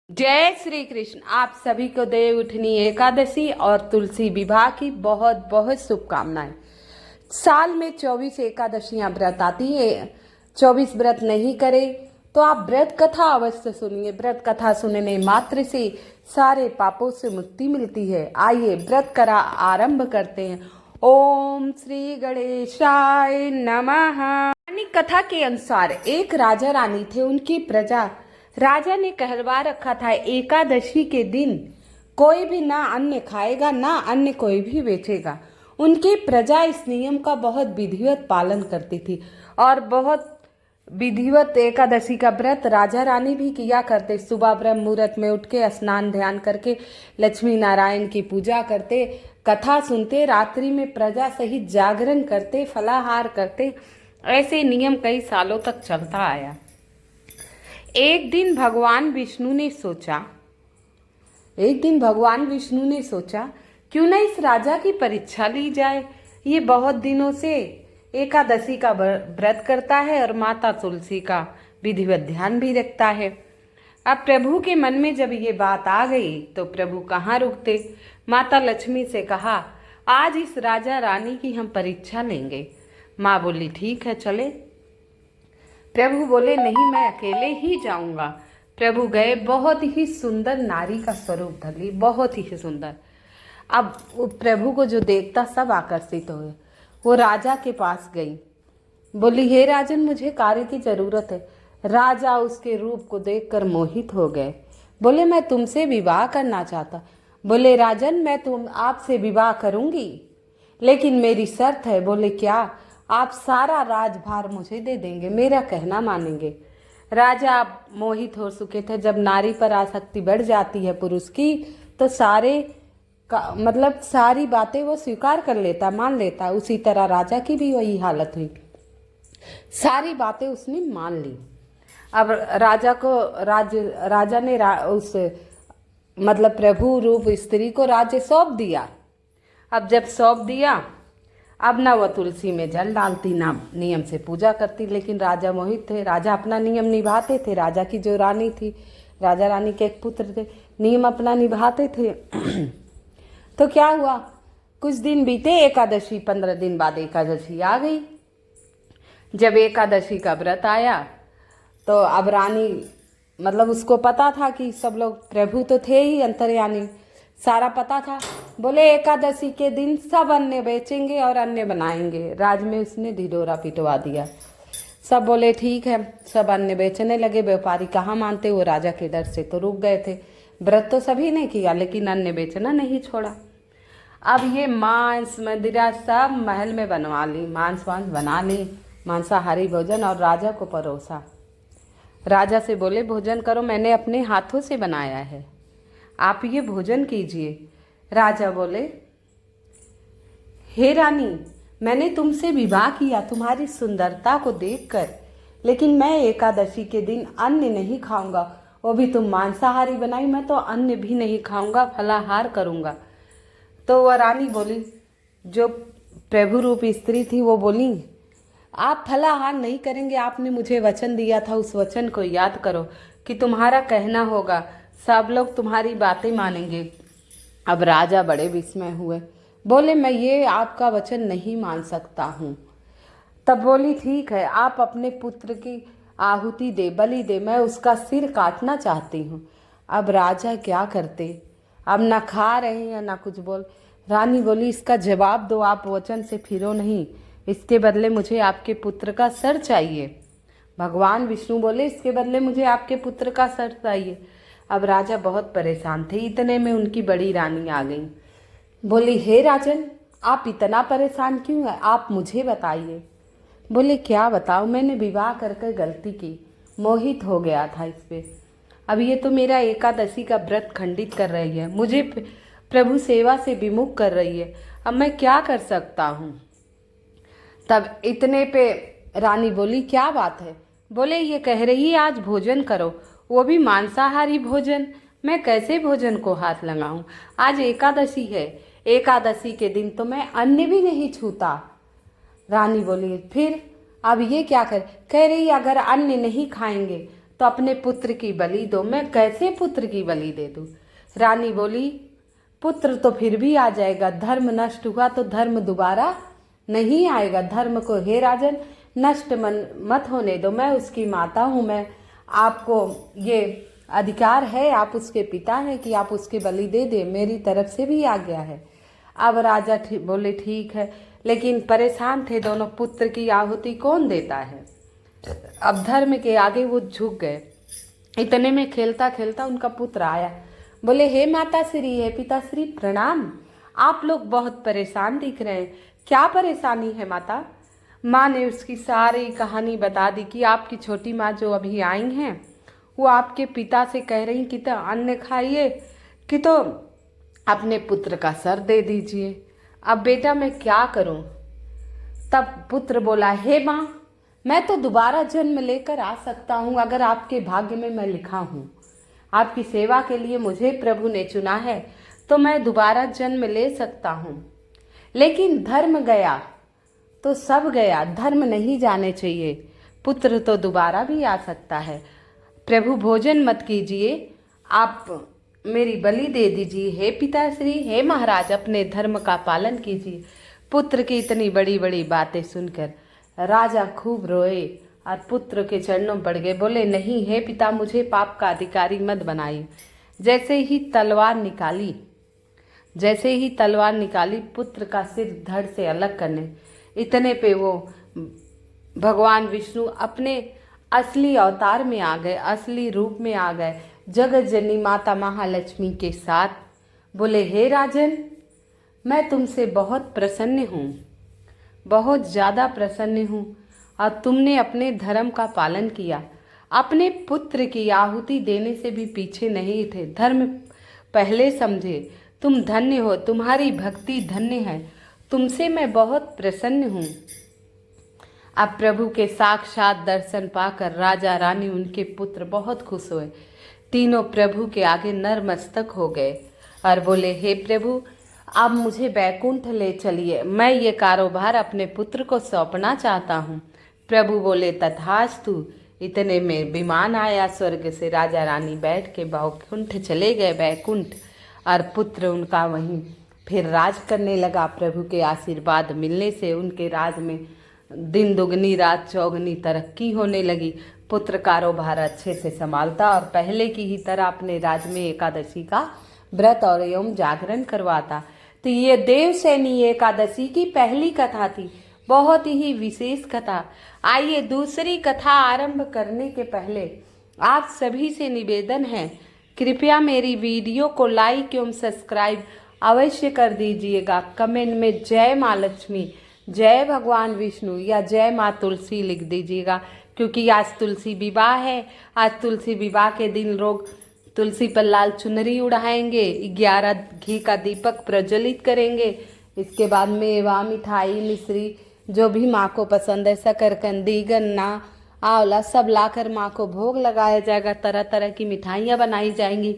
जय श्री कृष्ण। आप सभी को देव उठनी एकादशी और तुलसी विवाह की बहुत बहुत शुभकामनाएं। साल में 24 एकादशियां व्रत आती है। 24 व्रत नहीं करे तो आप व्रत कथा अवश्य सुनिए। व्रत कथा सुनने मात्र से सारे पापों से मुक्ति मिलती है। आइए व्रत करा आरंभ करते हैं। ओम श्री गणेशाय नमः। कथा के अनुसार एक राजा रानी थे। उनकी प्रजा राजा ने कहलवा रखा था एकादशी के दिन कोई भी ना अन्न खाएगा ना अन्न कोई भी बेचेगा। उनकी प्रजा इस नियम का बहुत विधिवत पालन करती थी और बहुत विधिवत एकादशी का व्रत राजा रानी भी किया करते। सुबह ब्रह्म मुहूर्त में उठ के स्नान ध्यान करके लक्ष्मी नारायण की पूजा करते, कथा सुनते, रात्रि में प्रजा सहित जागरण करते, फलाहार करते। ऐसे नियम कई सालों तक चलता आया। एक दिन भगवान विष्णु ने सोचा क्यों न इस राजा की परीक्षा ली जाए। ये बहुत दिनों से एकादशी का व्रत करता है और माता तुलसी का विधिवत ध्यान भी रखता है। अब प्रभु के मन में जब ये बात आ गई तो प्रभु कहाँ रुकते। माता लक्ष्मी से कहा, आज इस राजा रानी की हम परीक्षा लेंगे। माँ बोली, ठीक है चले। प्रभु बोले, नहीं मैं अकेले ही जाऊंगा। प्रभु गए। बहुत ही सुंदर नारी का स्वरूप धली, बहुत ही सुंदर। अब प्रभु को जो देखता सब आकर्षित हुए। वो राजा के पास गई, बोली, हे राजन मुझे कार्य की जरूरत है। राजा उसके रूप को देखकर मोहित हो गए। बोले, मैं तुमसे विवाह करना चाहता। बोले, राजन मैं आपसे विवाह करूंगी लेकिन मेरी शर्त है। बोले, क्या? आप सारा राजभार मुझे दे देंगे, मेरा कहना मानेंगे। राजा मोहित हो चुके थे। जब नारी पर आसक्ति बढ़ जाती है पुरुष की तो सारी बातें वो स्वीकार कर लेता, मान लेता। उसी तरह राजा की भी वही हालत हुई। सारी बातें उसने मान ली। अब राजा ने प्रभु रूप स्त्री को राज्य सौंप दिया। अब जब सौंप दिया, अब ना वो तुलसी में जल डालती ना नियम से पूजा करती। लेकिन राजा मोहित थे। राजा अपना नियम निभाते थे। राजा की जो रानी थी, राजा रानी के एक पुत्र थे, नियम अपना निभाते थे। तो क्या हुआ, कुछ दिन बीते, एकादशी 15 दिन बाद एकादशी आ गई। जब एकादशी का व्रत आया तो अब रानी उसको पता था कि सब लोग, प्रभु तो थे ही अंतर्यामी, सारा पता था। बोले, एकादशी के दिन सब अन्न बेचेंगे और अन्न बनाएंगे। राज में उसने ढिढोरा पिटवा दिया। सब बोले ठीक है, सब अन्न बेचने लगे। व्यापारी कहाँ मानते, वो राजा के डर से तो रुक गए थे। व्रत तो सभी ने किया लेकिन अन्न बेचना नहीं छोड़ा। अब ये मांस मदिरा सब महल में बनवा ली, मांस बना ली, मांसाहारी भोजन, और राजा को परोसा। राजा से बोले, भोजन करो, मैंने अपने हाथों से बनाया है, आप ये भोजन कीजिए। राजा बोले, हे रानी, मैंने तुमसे विवाह किया तुम्हारी सुंदरता को देखकर, लेकिन मैं एकादशी के दिन अन्न नहीं खाऊंगा। वो भी तुम मांसाहारी बनाई, मैं तो अन्न भी नहीं खाऊंगा, फलाहार करूंगा। तो वह रानी बोली, जो प्रभु रूप स्त्री थी, वो बोली, आप फलाहार नहीं करेंगे, आपने मुझे वचन दिया था, उस वचन को याद करो कि तुम्हारा कहना होगा, सब लोग तुम्हारी बातें मानेंगे। अब राजा बड़े विस्मय हुए। बोले, मैं ये आपका वचन नहीं मान सकता हूँ। तब बोली, ठीक है, आप अपने पुत्र की आहुति दे, बलि दे, मैं उसका सिर काटना चाहती हूँ। अब राजा क्या करते, अब ना खा रहे हैं ना कुछ बोल। रानी बोली, इसका जवाब दो, आप वचन से फिरो नहीं, इसके बदले मुझे आपके पुत्र का सर चाहिए। भगवान विष्णु बोले, इसके बदले मुझे आपके पुत्र का सर चाहिए। अब राजा बहुत परेशान थे। इतने में उनकी बड़ी रानी आ गई। बोली, हे राजन, आप इतना परेशान क्यों हैं, आप मुझे बताइए। बोले, क्या बताओ, मैंने विवाह करके गलती की, मोहित हो गया था इस पे। अब ये तो मेरा एकादशी का व्रत खंडित कर रही है, मुझे प्रभु सेवा से विमुख कर रही है, अब मैं क्या कर सकता हूँ। तब इतने पे रानी बोली, क्या बात है। बोले, ये कह रही है आज भोजन करो, वो भी मांसाहारी भोजन, मैं कैसे भोजन को हाथ लगाऊं। आज एकादशी है, एकादशी के दिन तो मैं अन्न भी नहीं छूता। रानी बोली, फिर अब ये क्या कह रही, अगर अन्न नहीं खाएंगे तो अपने पुत्र की बलि दो। मैं कैसे पुत्र की बलि दे दूं? रानी बोली, पुत्र तो फिर भी आ जाएगा, धर्म नष्ट हुआ तो धर्म दोबारा नहीं आएगा। धर्म को हे राजन नष्ट मत होने दो। मैं उसकी माता हूँ, मैं आपको ये अधिकार है, आप उसके पिता हैं कि आप उसके बलि दे दे, मेरी तरफ से भी आ गया है। अब राजा बोले ठीक है, लेकिन परेशान थे दोनों, पुत्र की आहुति कौन देता है। अब धर्म के आगे वो झुक गए। इतने में खेलता खेलता उनका पुत्र आया, बोले हे माता श्री, हे पिताश्री प्रणाम, आप लोग बहुत परेशान दिख रहे हैं, क्या परेशानी है माता? माँ ने उसकी सारी कहानी बता दी कि आपकी छोटी माँ जो अभी आई हैं वो आपके पिता से कह रही कि तो अन्न खाइए कि तो अपने पुत्र का सर दे दीजिए। अब बेटा मैं क्या करूं? तब पुत्र बोला, हे माँ, मैं तो दोबारा जन्म लेकर आ सकता हूँ, अगर आपके भाग्य में मैं लिखा हूँ, आपकी सेवा के लिए मुझे प्रभु ने चुना है तो मैं दोबारा जन्म ले सकता हूँ। लेकिन धर्म गया तो सब गया, धर्म नहीं जाने चाहिए। पुत्र तो दोबारा भी आ सकता है। प्रभु भोजन मत कीजिए, आप मेरी बलि दे दीजिए। हे पिताश्री, हे महाराज, अपने धर्म का पालन कीजिए। पुत्र की इतनी बड़ी बड़ी बातें सुनकर राजा खूब रोए और पुत्र के चरणों पड़ गए। बोले नहीं हे पिता, मुझे पाप का अधिकारी मत बनाइए। जैसे ही तलवार निकाली पुत्र का सिर धड़ से अलग करने, इतने पे वो भगवान विष्णु अपने असली अवतार में आ गए, असली रूप में आ गए, जगत जननी माता महालक्ष्मी के साथ। बोले हे राजन, मैं तुमसे बहुत प्रसन्न हूँ, बहुत ज़्यादा प्रसन्न हूँ, और तुमने अपने धर्म का पालन किया, अपने पुत्र की आहुति देने से भी पीछे नहीं थे, धर्म पहले समझे। तुम धन्य हो, तुम्हारी भक्ति धन्य है, तुमसे मैं बहुत प्रसन्न हूँ। अब प्रभु के साक्षात दर्शन पाकर राजा रानी उनके पुत्र बहुत खुश हुए। तीनों प्रभु के आगे नतमस्तक हो गए और बोले हे प्रभु, आप मुझे बैकुंठ ले चलिए, मैं ये कारोबार अपने पुत्र को सौंपना चाहता हूँ। प्रभु बोले तथास्तु। इतने में विमान आया स्वर्ग से, राजा रानी बैठ के बैकुंठ चले गए, बैकुंठ, और पुत्र उनका वहीं फिर राज करने लगा। प्रभु के आशीर्वाद मिलने से उनके राज में दिन दुगनी रात चौगनी तरक्की होने लगी। पुत्र कारोबार अच्छे से संभालता और पहले की ही तरह अपने राज में एकादशी का व्रत और एवं जागरण करवाता। तो ये देवसैनी एकादशी की पहली कथा थी, बहुत ही विशेष कथा। आइए दूसरी कथा आरंभ करने के पहले आप सभी से निवेदन है, कृपया मेरी वीडियो को लाइक एवं सब्सक्राइब अवश्य कर दीजिएगा। कमेंट में जय माँ लक्ष्मी, जय भगवान विष्णु या जय माँ तुलसी लिख दीजिएगा, क्योंकि आज तुलसी विवाह है। आज तुलसी विवाह के दिन लोग तुलसी पर लाल चुनरी उड़ाएंगे, 11 घी का दीपक प्रज्वलित करेंगे। इसके बाद मेवा, मिठाई, मिश्री जो भी माँ को पसंद है, शकरकंदी, गन्ना, आंवला सब लाकर माँ को भोग लगाया जाएगा। तरह तरह की मिठाइयाँ बनाई जाएंगी।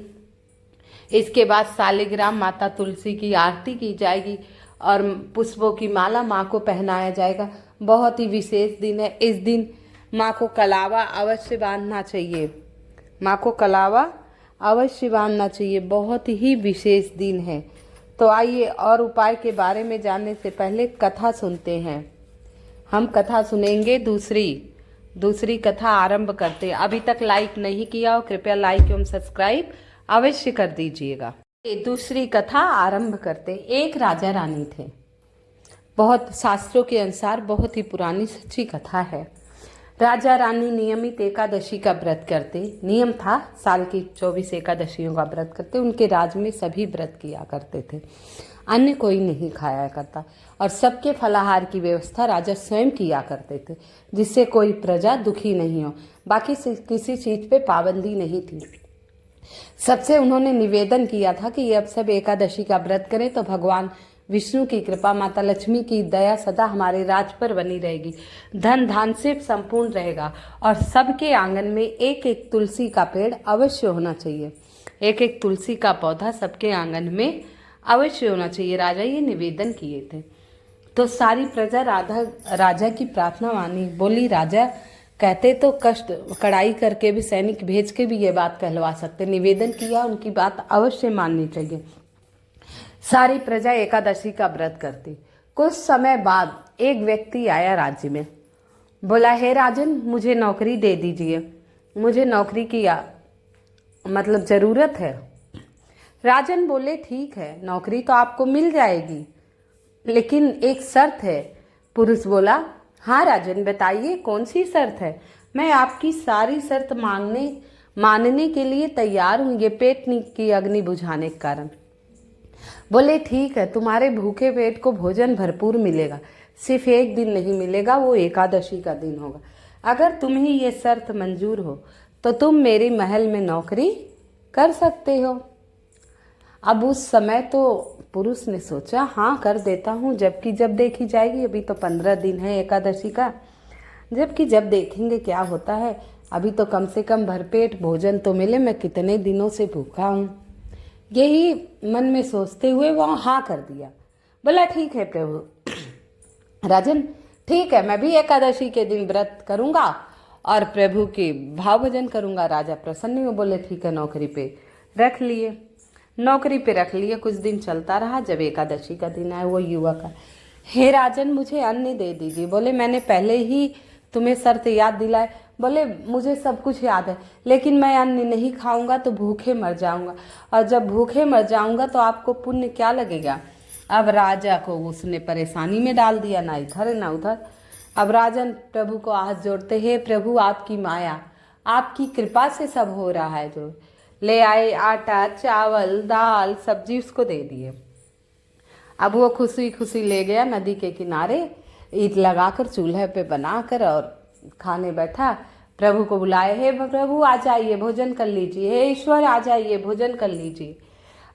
इसके बाद शालिग्राम माता तुलसी की आरती की जाएगी और पुष्पों की माला माँ को पहनाया जाएगा। बहुत ही विशेष दिन है। इस दिन माँ को कलावा अवश्य बांधना चाहिए, माँ को कलावा अवश्य बांधना चाहिए, बहुत ही विशेष दिन है। तो आइए और उपाय के बारे में जानने से पहले कथा सुनते हैं। हम कथा सुनेंगे दूसरी कथा आरंभ करते हैं। अभी तक लाइक नहीं किया हो कृपया लाइक एवं सब्सक्राइब अवश्य कर दीजिएगा। दूसरी कथा आरंभ करते। एक राजा रानी थे, बहुत शास्त्रों के अनुसार बहुत ही पुरानी सच्ची कथा है। राजा रानी नियमित एकादशी का व्रत करते, नियम था साल की 24 एकादशियों का व्रत करते। उनके राज में सभी व्रत किया करते थे, अन्य कोई नहीं खाया करता, और सबके फलाहार की व्यवस्था राजा स्वयं किया करते थे, जिससे कोई प्रजा दुखी नहीं हो। बाकी किसी चीज पे पाबंदी नहीं थी। सबसे उन्होंने निवेदन किया था कि अब सब एकादशी का व्रत करें तो भगवान विष्णु की कृपा, माता लक्ष्मी की दया सदा हमारे राज पर बनी रहेगी, धन धान से संपूर्ण रहेगा, और सबके आंगन में एक एक तुलसी का पेड़ अवश्य होना चाहिए। एक एक तुलसी का पौधा सबके आंगन में अवश्य होना चाहिए। राजा ये निवेदन किए थे। तो सारी प्रजा राजा की प्रार्थना मानी, बोली राजा कहते तो कष्ट कड़ाई करके भी, सैनिक भेज के भी ये बात कहलवा सकते। निवेदन किया, उनकी बात अवश्य माननी चाहिए। सारी प्रजा एकादशी का व्रत करती। कुछ समय बाद एक व्यक्ति आया राज्य में, बोला, हे राजन, मुझे नौकरी दे दीजिए, मुझे नौकरी की मतलब ज़रूरत है। राजन बोले, ठीक है, नौकरी तो आपको मिल जाएगी, लेकिन एक शर्त है। पुरुष बोला, हाँ राजन, बताइए कौन सी शर्त है। मैं आपकी सारी शर्त मानने के लिए तैयार हूँ, ये पेट की अग्नि बुझाने के कारण। बोले, ठीक है, तुम्हारे भूखे पेट को भोजन भरपूर मिलेगा, सिर्फ एक दिन नहीं मिलेगा, वो एकादशी का दिन होगा। अगर तुम्हें ये शर्त मंजूर हो तो तुम मेरे महल में नौकरी कर सकते हो। अब उस समय तो पुरुष ने सोचा, हाँ कर देता हूँ, जबकि जब देखी जाएगी, अभी तो 15 दिन है एकादशी का, जबकि जब देखेंगे क्या होता है, अभी तो कम से कम भरपेट भोजन तो मिले, मैं कितने दिनों से भूखा हूँ। यही मन में सोचते हुए वो हाँ कर दिया। बोला, ठीक है प्रभु। राजन, ठीक है, मैं भी एकादशी के दिन व्रत करूँगा और प्रभु के भाव भजन करूँगा। राजा प्रसन्न हुए, बोले, ठीक है, नौकरी पे रख लिए। नौकरी पे रख लिए, कुछ दिन चलता रहा। जब एकादशी का दिन आया, वो युवक का, हे राजन, मुझे अन्न दे दीजिए। बोले, मैंने पहले ही तुम्हें शर्त याद दिलाए। बोले, मुझे सब कुछ याद है, लेकिन मैं अन्न नहीं खाऊंगा तो भूखे मर जाऊंगा, और जब भूखे मर जाऊंगा तो आपको पुण्य क्या लगेगा। अब राजा को उसने परेशानी में डाल दिया, ना इधर ना उधर। अब राजन प्रभु को हाथ जोड़ते, हे प्रभु, आपकी माया, आपकी कृपा से सब हो रहा है। जो ले आए आटा, चावल, दाल, सब्जी उसको दे दिए। अब वो खुशी खुशी ले गया नदी के किनारे, ईंट लगाकर चूल्हे पे बनाकर और खाने बैठा। प्रभु को बुलाए, हे प्रभु आ जाइए, भोजन कर लीजिए, हे ईश्वर आ जाइए, भोजन कर लीजिए।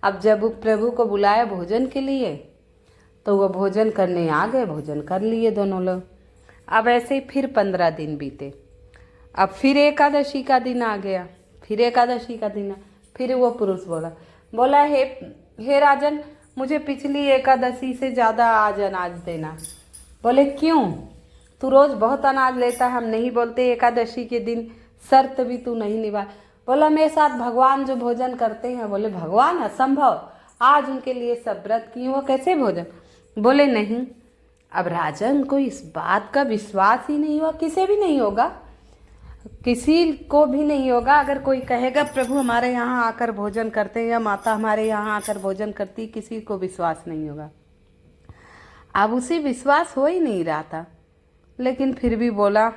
अब जब प्रभु को बुलाया भोजन के लिए तो वो भोजन करने आ गए, भोजन कर लिए दोनों लोग। अब ऐसे ही फिर 15 दिन बीते। अब फिर एकादशी का दिन आ गया, फिर एकादशी का दिन, फिर वो पुरुष बोला, हे राजन, मुझे पिछली एकादशी से ज़्यादा आज अनाज देना। बोले, क्यों? तू रोज़ बहुत अनाज लेता है, हम नहीं बोलते एकादशी के दिन शर्त भी तू नहीं निभा। बोला, मेरे साथ भगवान जो भोजन करते हैं। बोले, भगवान? असंभव, आज उनके लिए सब व्रत किए, वो कैसे भोजन? बोले, नहीं। अब राजन को इस बात का विश्वास ही नहीं हुआ, किसे भी नहीं होगा, किसी को भी नहीं होगा। अगर कोई कहेगा प्रभु हमारे यहाँ आकर भोजन करते हैं या माता हमारे यहाँ आकर भोजन करती, किसी को विश्वास नहीं होगा। अब उसे विश्वास हो ही नहीं रहा था, लेकिन फिर भी बोला,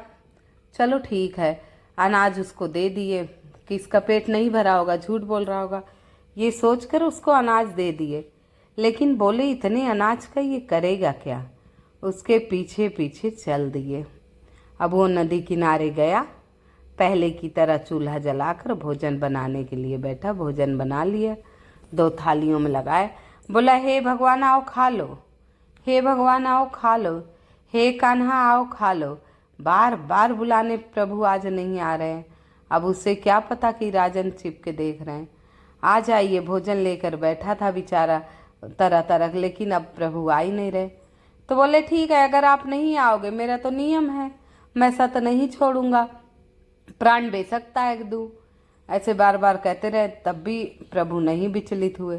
चलो ठीक है। अनाज उसको दे दिए, किसका पेट नहीं भरा होगा, झूठ बोल रहा होगा, ये सोचकर उसको अनाज दे दिए। लेकिन बोले, इतने अनाज का ये करेगा क्या? उसके पीछे पीछे चल दिए। अब वो नदी किनारे गया, पहले की तरह चूल्हा जलाकर भोजन बनाने के लिए बैठा। भोजन बना लिया, 2 थालियों में लगाए। बोला, हे भगवान आओ खा लो, हे भगवान आओ खा लो, हे कान्हा आओ खा लो। बार बार बुलाने प्रभु आज नहीं आ रहे हैं। अब उसे क्या पता कि राजन छिप के देख रहे हैं। आ जाइए, भोजन लेकर बैठा था बेचारा तरह तरह, लेकिन अब प्रभु आ ही नहीं रहे। तो बोले, ठीक है, अगर आप नहीं आओगे, मेरा तो नियम है, मैं सत नहीं छोड़ूंगा, प्राण बेशक त्याग दूँ। ऐसे बार बार कहते रहे, तब भी प्रभु नहीं विचलित हुए।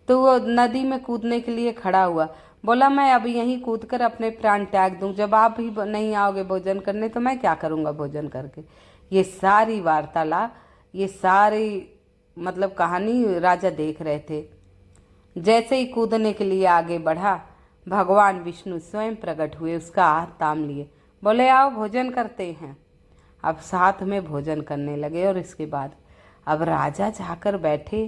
तो वो नदी में कूदने के लिए खड़ा हुआ। बोला, मैं अब यहीं कूदकर अपने प्राण त्याग दूं, जब आप ही नहीं आओगे भोजन करने तो मैं क्या करूंगा भोजन करके। ये सारी वार्तालाप, ये सारी मतलब कहानी राजा देख रहे थे। जैसे ही कूदने के लिए आगे बढ़ा, भगवान विष्णु स्वयं प्रकट हुए, उसका हाथ थाम लिए, बोले, आओ भोजन करते हैं। अब साथ में भोजन करने लगे। और इसके बाद अब राजा जाकर बैठे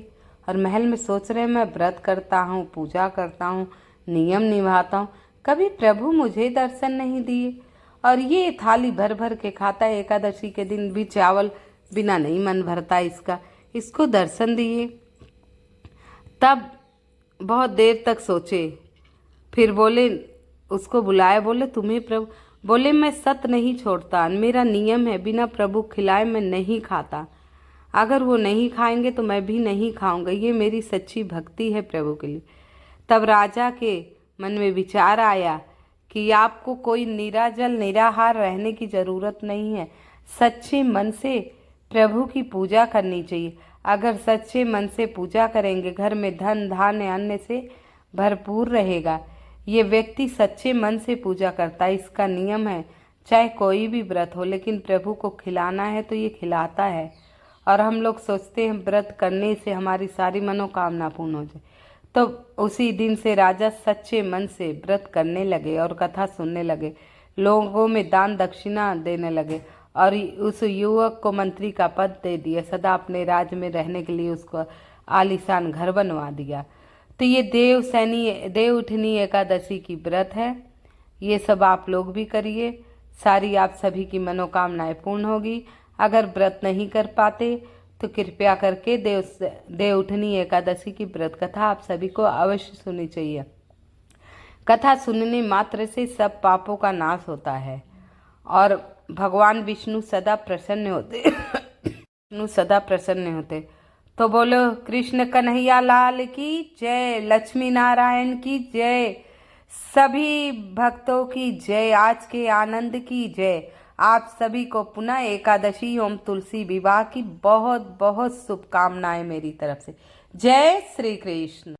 और महल में सोच रहे, मैं व्रत करता हूँ, पूजा करता हूँ, नियम निभाता हूँ, कभी प्रभु मुझे दर्शन नहीं दिए, और ये थाली भर भर के खाता है, एकादशी के दिन भी चावल बिना नहीं मन भरता इसका, इसको दर्शन दिए। तब बहुत देर तक सोचे, फिर बोले, उसको बुलाया, बोले, तुम्हें प्रभु? बोले, मैं सत नहीं छोड़ता, मेरा नियम है, बिना प्रभु खिलाए मैं नहीं खाता, अगर वो नहीं खाएंगे तो मैं भी नहीं खाऊंगा, ये मेरी सच्ची भक्ति है प्रभु के लिए। तब राजा के मन में विचार आया कि आपको कोई निराजल निराहार रहने की जरूरत नहीं है। सच्चे मन से प्रभु की पूजा करनी चाहिए। अगर सच्चे मन से पूजा करेंगे, घर में धन धान्य अन्न से भरपूर रहेगा। ये व्यक्ति सच्चे मन से पूजा करता है, इसका नियम है। चाहे कोई भी व्रत हो, लेकिन प्रभु को खिलाना है तो ये खिलाता है। और हम लोग सोचते हैं व्रत करने से हमारी सारी मनोकामना पूर्ण हो जाए। तो उसी दिन से राजा सच्चे मन से व्रत करने लगे और कथा सुनने लगे, लोगों में दान दक्षिणा देने लगे और उस युवक को मंत्री का पद दे दिया। सदा अपने राज्य में रहने के लिए उसको आलीशान घर बनवा दिया। तो ये देवउठनी एकादशी की व्रत है। ये सब आप लोग भी करिए, सारी आप सभी की मनोकामनाएं पूर्ण होगी। अगर व्रत नहीं कर पाते तो कृपया करके देवउठनी एकादशी की व्रत कथा आप सभी को अवश्य सुननी चाहिए। कथा सुनने मात्र से सब पापों का नाश होता है और भगवान विष्णु सदा प्रसन्न होते विष्णु सदा प्रसन्न होते। तो बोलो कृष्ण कन्हैया लाल की जय, लक्ष्मी नारायण की जय, सभी भक्तों की जय, आज के आनंद की जय। आप सभी को पुनः एकादशी एवं तुलसी विवाह की बहुत बहुत शुभकामनाएं मेरी तरफ से। जय श्री कृष्ण।